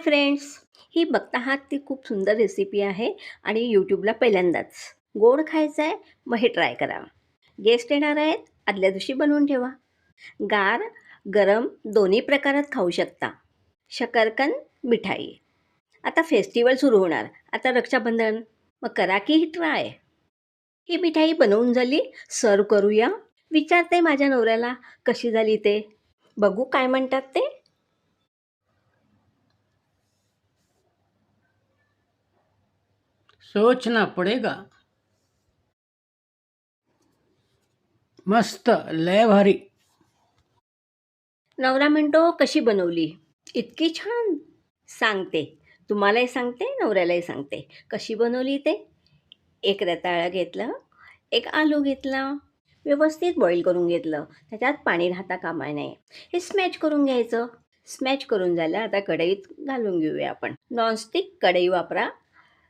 Friends, ही बघता आहात ती खूप सुंदर रेसिपी आहे आणि यूट्यूबला पहिल्यांदाच. गोड खायचं आहे, मग हे ट्राय करा. गेस्ट येणार आहेत, आदल्या दिवशी बनवून ठेवा. गार, गरम दोन्ही प्रकारात खाऊ शकता. शकरकंद, मिठाई. आता फेस्टिवल सुरू होणार. आता रक्षाबंधन, मग करा की ही ट्राय. ही मिठाई बनवून झाली, सर्व करूया. विचारते माझ्या नवऱ्याला कशी झाली ते. बघू काय म्हणतात ते. सोचना पडेगा. मस्त, लय भारी. नवरा म्हणतो कशी बनवली. इतकी छान. सांगते, तुम्हालाही सांगते, नवऱ्यालाही सांगते कशी बनवली ते. एक रताळं घेतलं, एक आलू घेतला, व्यवस्थित बॉईल करून घेतलं. त्याच्यात पाणी राहता कामा नये. हे स्मॅच करून घ्यायचं. स्मॅच करून झालं. आता कढईत घालून घेऊया आपण. नॉनस्टिक कढई वापरा.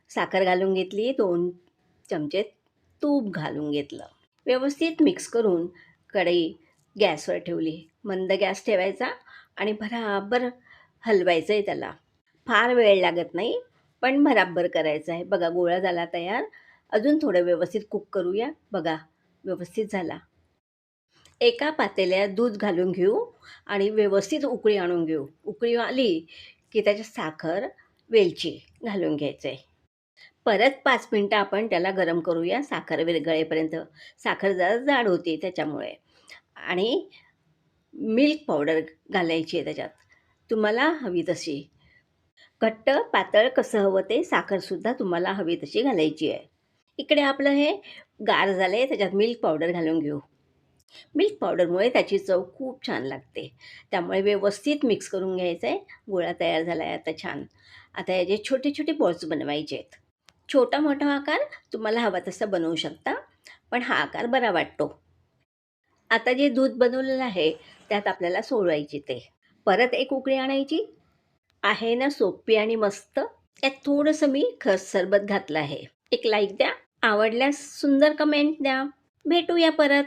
साखर घालून घेतली, 2 चमचे तूप घालून घेतलं. व्यवस्थित मिक्स करून कढई गॅसवर ठेवली. मंद गॅस ठेवायचा आणि भराभर हलवायचं आहे त्याला. फार वेळ लागत नाही, पण भराभर करायचं आहे. बघा गोळा झाला तयार. अजून थोडं व्यवस्थित कुक करूया. बघा व्यवस्थित झाला. एका पातेल्यात दूध घालून घेऊ आणि व्यवस्थित उकळी आणून घेऊ. उकळी आली की त्याच्यात साखर, वेलची घालून घ्यायचं आहे. परत 5 मिनटं आपण त्याला गरम करूया साखर विरघळेपर्यंत. साखर जरा जाड होती त्याच्यामुळे. आणि मिल्क पावडर घालायची आहे त्याच्यात. तुम्हाला हवी तशी. घट्ट, पातळ कसं हवं ते. साखरसुद्धा तुम्हाला हवी तशी घालायची आहे. इकडे आपलं हे गार झालं आहे, त्याच्यात मिल्क पावडर घालून घेऊ. मिल्क पावडरमुळे त्याची चव खूप छान लागते. त्यामुळे व्यवस्थित मिक्स करून घ्यायचं आहे. गोळा तयार झाला आहे आता छान. आता याचे छोटे-छोटे बॉल्स बनवायचे आहेत. छोटा-मोठा आकार तुम्हाला हवा तसा बनवू शकता, पण हा आकार बरा वाटतो. आता जे दूध बनवलेलं आहे, त्यात आपल्याला सोडवायची ते. परत एक उकळी आणायची. आहे ना सोपी आणि मस्त. त्यात थोडंसं मी खस सरबत घातलं आहे. एक लाईक द्या. आवडल्यास सुंदर कमेंट द्या. भेटूया परत.